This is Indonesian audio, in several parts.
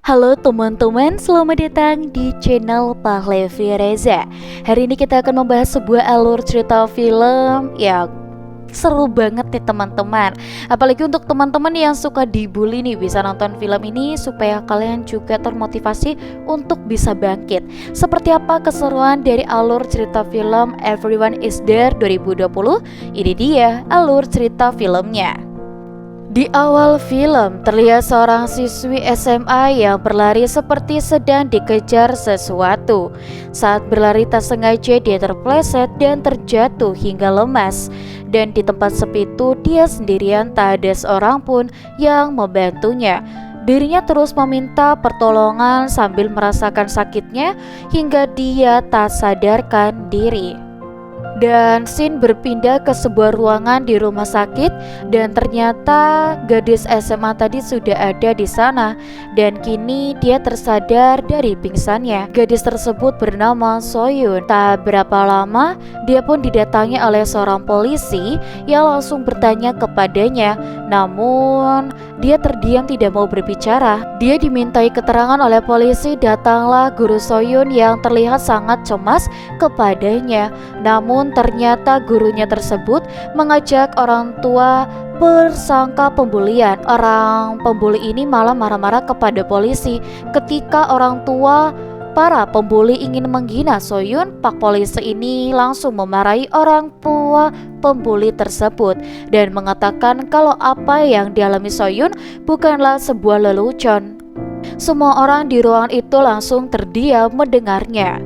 Halo teman-teman, selamat datang di channel Pahlevi Reza. Hari ini kita akan membahas sebuah alur cerita film yang seru banget nih teman-teman. Apalagi untuk teman-teman yang suka dibully nih, bisa nonton film ini supaya kalian juga termotivasi untuk bisa bangkit. Seperti apa keseruan dari alur cerita film Everyone is There 2020? Ini dia alur cerita filmnya. Di awal film, terlihat seorang siswi SMA yang berlari seperti sedang dikejar sesuatu. Saat berlari tak sengaja dia terpleset dan terjatuh hingga lemas. Dan di tempat sepi itu dia sendirian, tak ada seorang pun yang membantunya. Dirinya terus meminta pertolongan sambil merasakan sakitnya hingga dia tak sadarkan diri. Dan scene berpindah ke sebuah ruangan di rumah sakit dan ternyata gadis SMA tadi sudah ada di sana dan kini dia tersadar dari pingsannya. Gadis tersebut bernama Soyun. Tak berapa lama dia pun didatangi oleh seorang polisi yang langsung bertanya kepadanya, namun dia terdiam tidak mau berbicara. Dia dimintai keterangan oleh polisi. Datanglah guru Soyun yang terlihat sangat cemas kepadanya. Namun ternyata gurunya tersebut mengajak orang tua bersangka pembulian. Orang pembuli ini malah marah-marah kepada polisi. Ketika orang tua para pembuli ingin menghina Soyun, pak polisi ini langsung memarahi orang tua pembuli tersebut dan mengatakan kalau apa yang dialami Soyun bukanlah sebuah lelucon. Semua orang di ruangan itu langsung terdiam mendengarnya.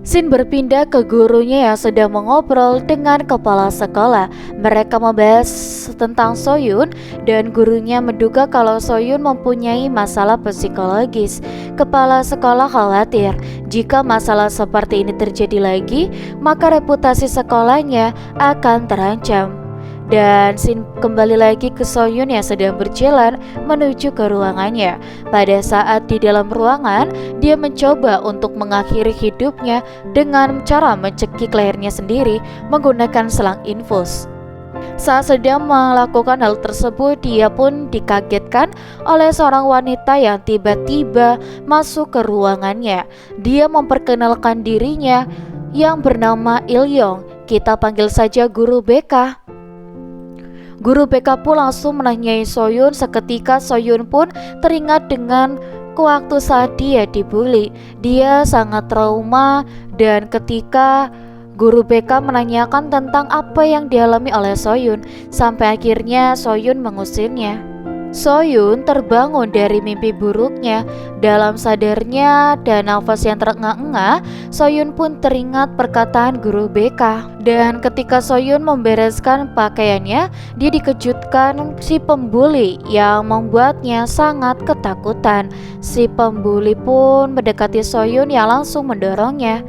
Scene berpindah ke gurunya yang sedang mengobrol dengan kepala sekolah. Mereka membahas tentang Soyun dan gurunya menduga kalau Soyun mempunyai masalah psikologis. Kepala sekolah khawatir jika masalah seperti ini terjadi lagi, maka reputasi sekolahnya akan terancam. Dan scene kembali lagi ke Soyun yang sedang berjalan menuju ke ruangannya. Pada saat di dalam ruangan, dia mencoba untuk mengakhiri hidupnya dengan cara mencekik lehernya sendiri menggunakan selang infus. Saat sedang melakukan hal tersebut, dia pun dikagetkan oleh seorang wanita yang tiba-tiba masuk ke ruangannya. Dia memperkenalkan dirinya yang bernama Ilyong. Kita panggil saja Guru BK. Guru BK pun langsung menanyai Soyun. Seketika Soyun pun teringat dengan waktu saat dia dibully. Dia sangat trauma dan ketika Guru BK menanyakan tentang apa yang dialami oleh Soyun, sampai akhirnya Soyun mengusirnya. Soyun terbangun dari mimpi buruknya. Dalam sadarnya dan nafas yang terengah-engah, Soyun pun teringat perkataan Guru BK. Dan ketika Soyun membereskan pakaiannya, dia dikejutkan si pembuli yang membuatnya sangat ketakutan. Si pembuli pun mendekati Soyun yang langsung mendorongnya.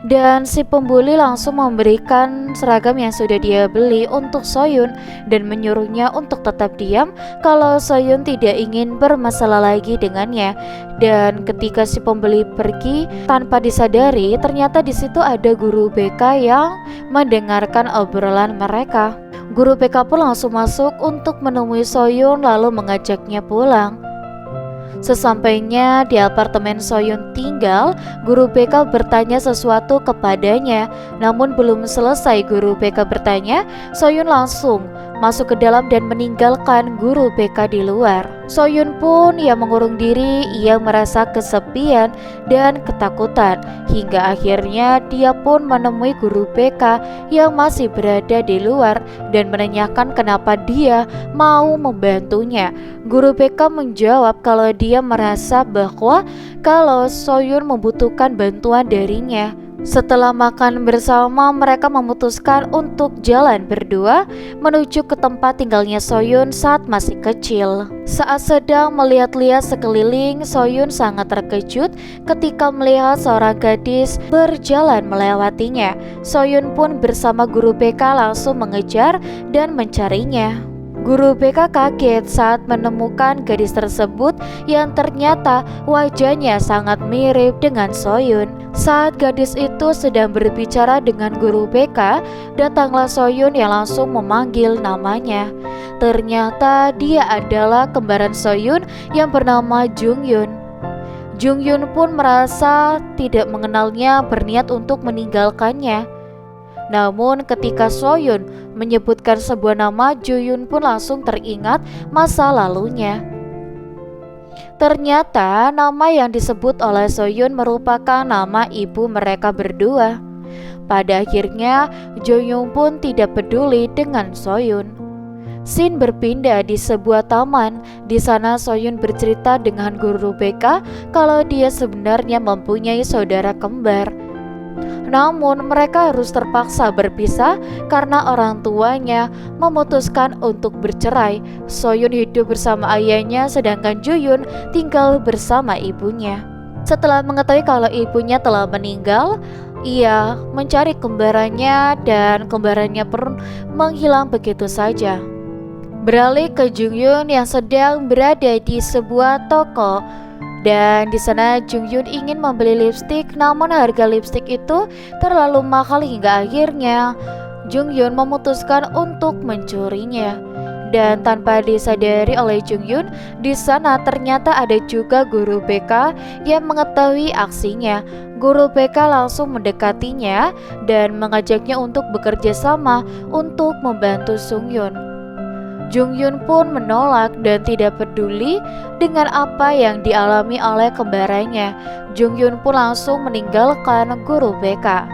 Dan si pembuli langsung memberikan seragam yang sudah dia beli untuk Soyun dan menyuruhnya untuk tetap diam kalau Soyun tidak ingin bermasalah lagi dengannya. Dan ketika si pembeli pergi tanpa disadari, ternyata di situ ada Guru BK yang mendengarkan obrolan mereka. Guru BK pun langsung masuk untuk menemui Soyun lalu mengajaknya pulang. Sesampainya di apartemen Soyun tinggal, Guru BK bertanya sesuatu kepadanya. Namun belum selesai Guru BK bertanya, Soyun langsung masuk ke dalam dan meninggalkan Guru BK di luar. Soyun pun yang mengurung diri, ia merasa kesepian dan ketakutan. Hingga akhirnya dia pun menemui Guru BK yang masih berada di luar dan menanyakan kenapa dia mau membantunya. Guru BK menjawab kalau dia merasa bahwa kalau Soyun membutuhkan bantuan darinya. Setelah makan bersama, mereka memutuskan untuk jalan berdua menuju ke tempat tinggalnya Soyun saat masih kecil. Saat sedang melihat-lihat sekeliling, Soyun sangat terkejut ketika melihat seorang gadis berjalan melewatinya. Soyun pun bersama Guru BK langsung mengejar dan mencarinya. Guru BK kaget saat menemukan gadis tersebut yang ternyata wajahnya sangat mirip dengan Soyun. Saat gadis itu sedang berbicara dengan guru BK, datanglah Soyun yang langsung memanggil namanya. Ternyata dia adalah kembaran Soyun yang bernama Jungyun. Jungyun pun merasa tidak mengenalnya, berniat untuk meninggalkannya. Namun ketika Soyun menyebutkan sebuah nama, Jungyun pun langsung teringat masa lalunya. Ternyata nama yang disebut oleh Soyun merupakan nama ibu mereka berdua. Pada akhirnya Jungyun pun tidak peduli dengan Soyun. Scene berpindah di sebuah taman. Di sana Soyun bercerita dengan guru BK kalau dia sebenarnya mempunyai saudara kembar. Namun mereka harus terpaksa berpisah karena orang tuanya memutuskan untuk bercerai. Soyun hidup bersama ayahnya sedangkan Juyun tinggal bersama ibunya. Setelah mengetahui kalau ibunya telah meninggal, ia mencari kembarannya dan kembarannya pun menghilang begitu saja. Beralih ke Jungyun yang sedang berada di sebuah toko. Dan di sana Jungyun ingin membeli lipstik, namun harga lipstik itu terlalu mahal hingga akhirnya Jungyun memutuskan untuk mencurinya. Dan tanpa disadari oleh Jungyun, di sana ternyata ada juga guru BK yang mengetahui aksinya. Guru BK langsung mendekatinya dan mengajaknya untuk bekerja sama untuk membantu Sungyun. Jungyun pun menolak dan tidak peduli dengan apa yang dialami oleh kembarannya. Jungyun pun langsung meninggalkan guru BK.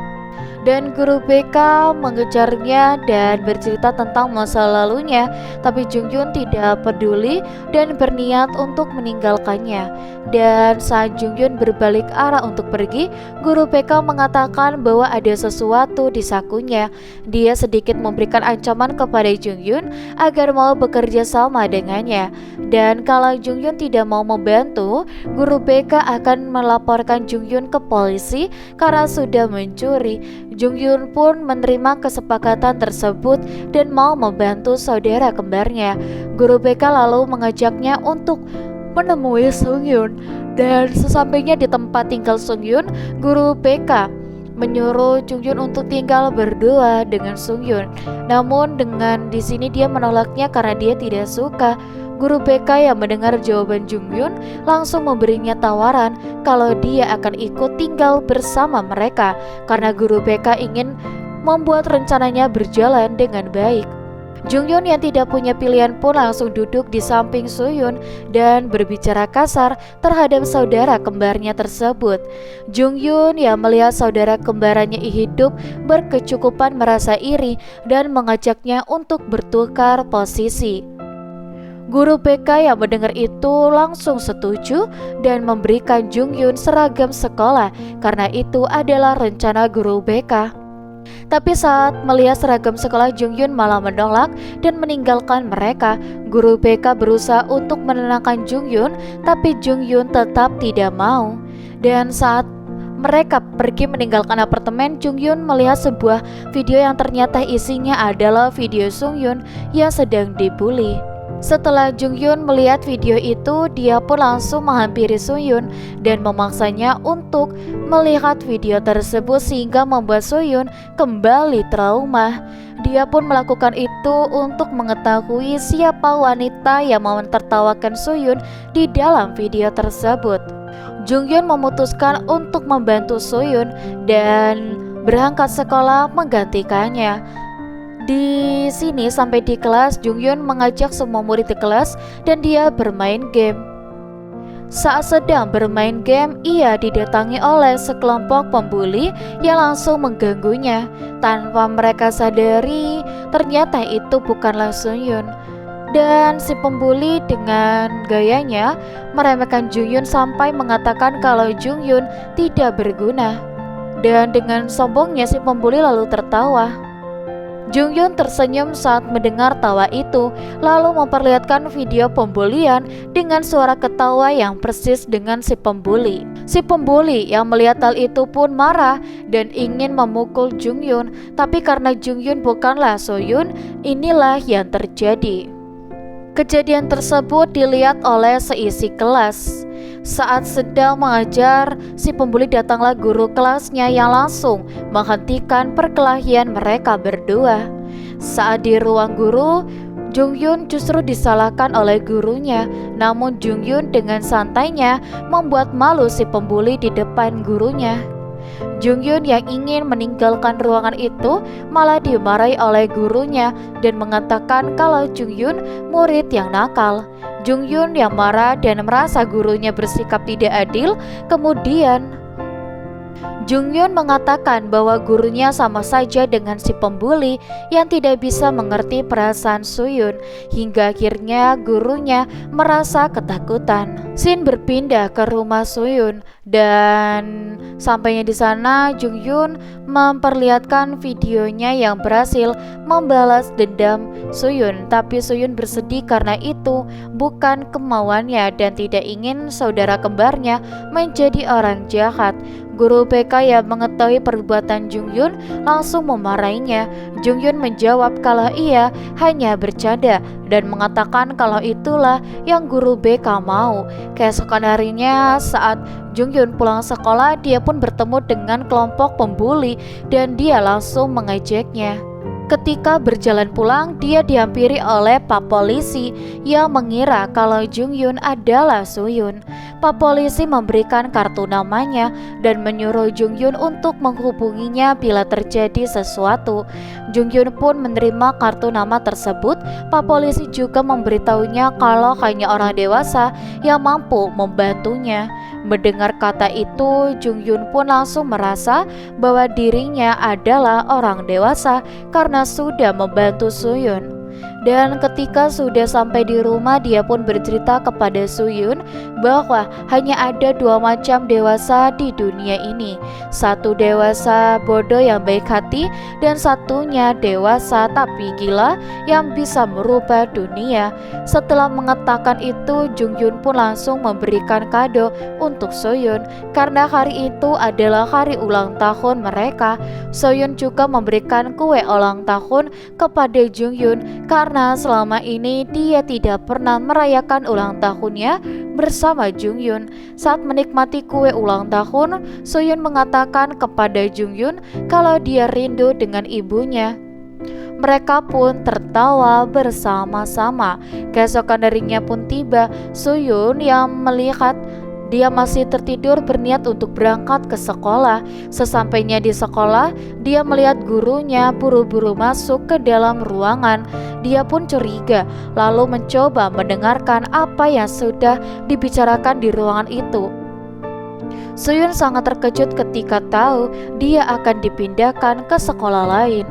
Dan guru BK mengejarnya dan bercerita tentang masa lalunya, tapi Jungyun tidak peduli dan berniat untuk meninggalkannya. Dan saat Jungyun berbalik arah untuk pergi, guru BK mengatakan bahwa ada sesuatu di sakunya. Dia sedikit memberikan ancaman kepada Jungyun agar mau bekerja sama dengannya. Dan kalau Jungyun tidak mau membantu, guru BK akan melaporkan Jungyun ke polisi karena sudah mencuri. Jungyun pun menerima kesepakatan tersebut dan mau membantu saudara kembarnya. Guru BK lalu mengajaknya untuk menemui Sungyun. Dan sesampainya di tempat tinggal Sungyun, guru BK menyuruh Jungyun untuk tinggal berdua dengan Sungyun. Namun dengan di sini dia menolaknya karena dia tidak suka. Guru BK yang mendengar jawaban Jungyun langsung memberinya tawaran kalau dia akan ikut tinggal bersama mereka karena guru BK ingin membuat rencananya berjalan dengan baik. Jungyun yang tidak punya pilihan pun langsung duduk di samping Suyun dan berbicara kasar terhadap saudara kembarnya tersebut. Jungyun yang melihat saudara kembarannya hidup berkecukupan merasa iri dan mengajaknya untuk bertukar posisi. Guru BK yang mendengar itu langsung setuju dan memberikan Jungyun seragam sekolah karena itu adalah rencana guru BK. Tapi saat melihat seragam sekolah, Jungyun malah menolak dan meninggalkan mereka. Guru BK berusaha untuk menenangkan Jungyun, tapi Jungyun tetap tidak mau. Dan saat mereka pergi meninggalkan apartemen, Jungyun melihat sebuah video yang ternyata isinya adalah video Sungyun yang sedang dibully. Setelah Jungyun melihat video itu, dia pun langsung menghampiri Suyun dan memaksanya untuk melihat video tersebut sehingga membuat Suyun kembali trauma. Dia pun melakukan itu untuk mengetahui siapa wanita yang mau menertawakan Suyun di dalam video tersebut. Jungyun memutuskan untuk membantu Suyun dan berangkat sekolah menggantikannya. Di sini sampai di kelas, Jungyun mengajak semua murid di kelas dan dia bermain game. Saat sedang bermain game, ia didatangi oleh sekelompok pembuli yang langsung mengganggunya. Tanpa mereka sadari, ternyata itu bukanlah Sungyun. Dan si pembuli dengan gayanya meremehkan Jungyun sampai mengatakan kalau Jungyun tidak berguna. Dan dengan sombongnya si pembuli lalu tertawa. Jungyun tersenyum saat mendengar tawa itu, lalu memperlihatkan video pembulian dengan suara ketawa yang persis dengan si pembuli. Si pembuli yang melihat hal itu pun marah dan ingin memukul Jungyun, tapi karena Jungyun bukanlah Soyun, inilah yang terjadi. Kejadian tersebut dilihat oleh seisi kelas. Saat sedang mengajar, si pembuli datanglah guru kelasnya yang langsung menghentikan perkelahian mereka berdua. Saat di ruang guru, Jungyun justru disalahkan oleh gurunya, namun Jungyun dengan santainya membuat malu si pembuli di depan gurunya. Jungyun yang ingin meninggalkan ruangan itu malah dimarahi oleh gurunya dan mengatakan kalau Jungyun murid yang nakal. Jungyun yang marah dan merasa gurunya bersikap tidak adil, kemudian Jungyun mengatakan bahwa gurunya sama saja dengan si pembuli yang tidak bisa mengerti perasaan Suyun, hingga akhirnya gurunya merasa ketakutan. Shin berpindah ke rumah Suyun dan sampainya di sana Jungyun memperlihatkan videonya yang berhasil membalas dendam Suyun, tapi Suyun bersedih karena itu bukan kemauannya dan tidak ingin saudara kembarnya menjadi orang jahat. Guru BK yang mengetahui perbuatan Jungyun langsung memarahinya. Jungyun menjawab kalau ia hanya bercanda dan mengatakan kalau itulah yang guru BK mau. Keesokan harinya saat Jungyun pulang sekolah, dia pun bertemu dengan kelompok pembuli dan dia langsung mengejeknya. Ketika berjalan pulang, dia dihampiri oleh Pak Polisi yang mengira kalau Jungyun adalah Suyun. Pak Polisi memberikan kartu namanya dan menyuruh Jungyun untuk menghubunginya bila terjadi sesuatu. Jungyun pun menerima kartu nama tersebut. Pak Polisi juga memberitahunya kalau hanya orang dewasa yang mampu membantunya. Mendengar kata itu, Jungyun pun langsung merasa bahwa dirinya adalah orang dewasa karena sudah membantu Suyun. Dan ketika sudah sampai di rumah, dia pun bercerita kepada Suyun bahwa hanya ada dua macam dewasa di dunia ini. Satu dewasa bodoh yang baik hati, dan satunya dewasa tapi gila yang bisa merubah dunia. Setelah mengatakan itu, Jungyun pun langsung memberikan kado untuk Suyun karena hari itu adalah hari ulang tahun mereka. Suyun juga memberikan kue ulang tahun kepada Jungyun karena selama ini dia tidak pernah merayakan ulang tahunnya bersama Jungyun. Saat menikmati kue ulang tahun, Suyun mengatakan kepada Jungyun kalau dia rindu dengan ibunya. Mereka pun tertawa bersama-sama. Keesokan harinya pun tiba. Suyun yang melihat dia masih tertidur berniat untuk berangkat ke sekolah. Sesampainya di sekolah, dia melihat gurunya buru-buru masuk ke dalam ruangan. Dia pun curiga, lalu mencoba mendengarkan apa yang sudah dibicarakan di ruangan itu. Suyun sangat terkejut ketika tahu dia akan dipindahkan ke sekolah lain.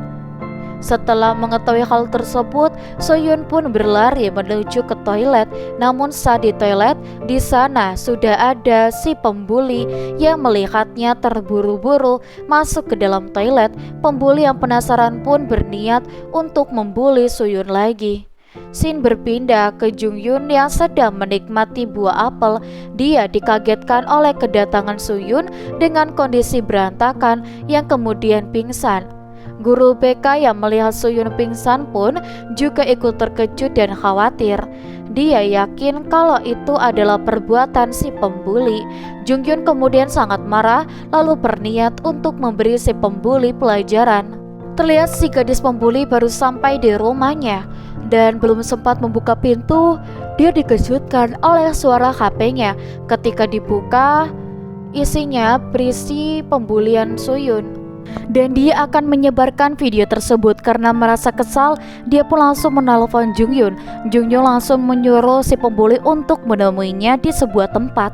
Setelah mengetahui hal tersebut, Suyun pun berlari menuju ke toilet. Namun saat di toilet, di sana sudah ada si pembuli yang melihatnya terburu-buru masuk ke dalam toilet. Pembuli yang penasaran pun berniat untuk membuli Suyun lagi. Shin berpindah ke Jungyun yang sedang menikmati buah apel. Dia dikagetkan oleh kedatangan Suyun dengan kondisi berantakan yang kemudian pingsan. Guru BK yang melihat Suyun pingsan pun juga ikut terkejut dan khawatir. Dia yakin kalau itu adalah perbuatan si pembuli. Jungyun kemudian sangat marah lalu berniat untuk memberi si pembuli pelajaran. Terlihat si gadis pembuli baru sampai di rumahnya dan belum sempat membuka pintu, dia dikejutkan oleh suara HP-nya. Ketika dibuka, isinya berisi pembulian Suyun. Dan dia akan menyebarkan video tersebut. Karena merasa kesal, dia pun langsung menelpon Jungyun. Jungyun langsung menyuruh si pembuli untuk menemuinya di sebuah tempat.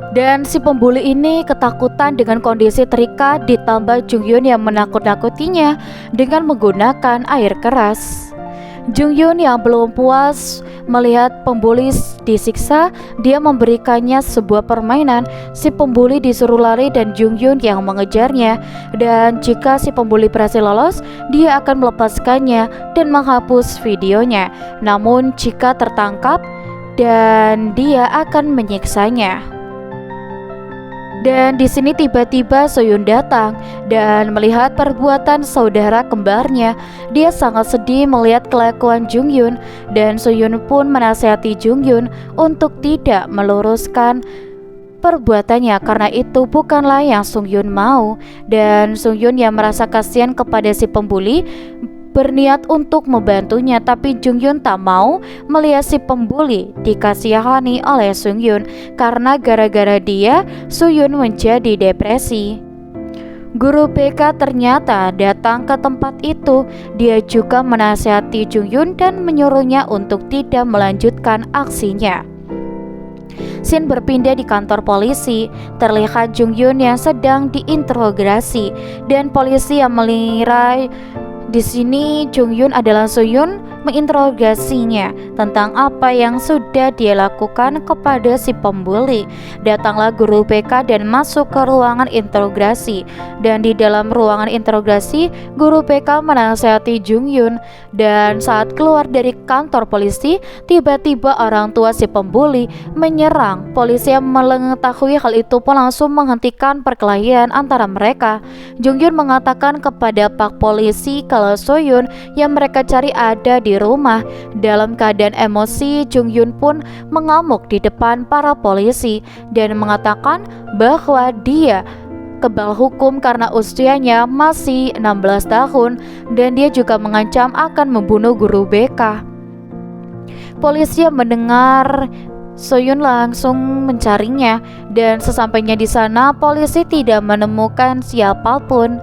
Dan si pembuli ini ketakutan dengan kondisi terikat, ditambah Jungyun yang menakut-nakutinya dengan menggunakan air keras. Jungyun yang belum puas melihat pembuli disiksa, dia memberikannya sebuah permainan. Si pembuli disuruh lari dan Jungyun yang mengejarnya. Dan jika si pembuli berhasil lolos, dia akan melepaskannya dan menghapus videonya. Namun jika tertangkap, dan dia akan menyiksanya. Dan di sini tiba-tiba Soyun datang dan melihat perbuatan saudara kembarnya. Dia sangat sedih melihat kelakuan Jungyun dan Soyun pun menasihati Jungyun untuk tidak meluruskan perbuatannya karena itu bukanlah yang Sungyun mau. Dan Sungyun yang merasa kasihan kepada si pembuli berniat untuk membantunya, tapi Jungyun tak mau melihat si pembuli dikasihani oleh Sungyun karena gara-gara dia Sungyun menjadi depresi. Guru BK ternyata datang ke tempat itu. Dia juga menasihati Jungyun dan menyuruhnya untuk tidak melanjutkan aksinya. Scene berpindah di kantor polisi. Terlihat Jungyun yang sedang diinterogasi dan polisi yang menilai di sini Jungyun adalah Soyun menginterogasinya tentang apa yang sudah dia lakukan kepada si pembuli. Datanglah guru BK dan masuk ke ruangan interogasi. Dan di dalam ruangan interogasi, guru BK menasihati Jungyun. Dan saat keluar dari kantor polisi, tiba-tiba orang tua si pembuli menyerang. Polisi yang mengetahui hal itu pun langsung menghentikan perkelahian antara mereka. Jungyun mengatakan kepada pak polisi kalau Soyun yang mereka cari ada di rumah. Dalam keadaan emosi, Jungyun pun mengamuk di depan para polisi dan mengatakan bahwa dia kebal hukum karena usianya masih 16 tahun dan dia juga mengancam akan membunuh guru BK. Polisi yang mendengar Soyun langsung mencarinya dan sesampainya di sana polisi tidak menemukan siapapun.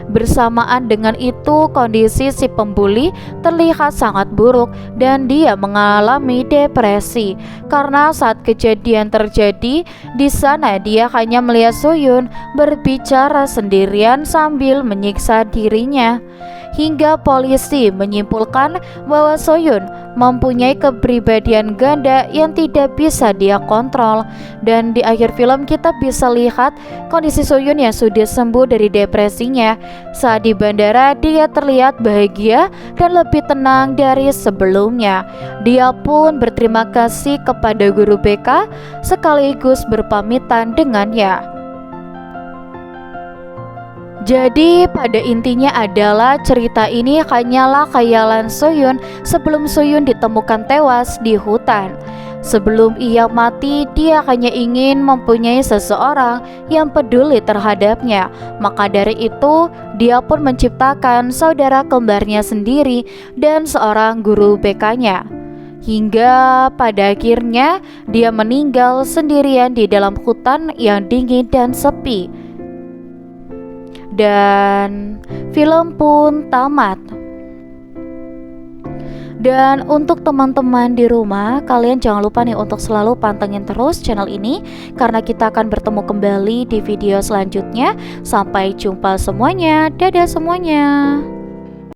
Bersamaan dengan itu kondisi si pembuli terlihat sangat buruk dan dia mengalami depresi karena saat kejadian terjadi di sana dia hanya melihat Soyun berbicara sendirian sambil menyiksa dirinya. Hingga polisi menyimpulkan bahwa Soyun mempunyai kepribadian ganda yang tidak bisa dia kontrol. Dan di akhir film kita bisa lihat kondisi Soyun yang sudah sembuh dari depresinya. Saat di bandara dia terlihat bahagia dan lebih tenang dari sebelumnya. Dia pun berterima kasih kepada guru BK sekaligus berpamitan dengannya. Jadi pada intinya adalah cerita ini hanyalah khayalan Soyun sebelum Soyun ditemukan tewas di hutan. Sebelum ia mati, dia hanya ingin mempunyai seseorang yang peduli terhadapnya. Maka dari itu, dia pun menciptakan saudara kembarnya sendiri dan seorang guru BK-nya. Hingga pada akhirnya dia meninggal sendirian di dalam hutan yang dingin dan sepi. Dan film pun tamat. Dan untuk teman-teman di rumah, kalian jangan lupa nih untuk selalu pantengin terus channel ini karena kita akan bertemu kembali di video selanjutnya. Sampai jumpa semuanya. Dadah semuanya.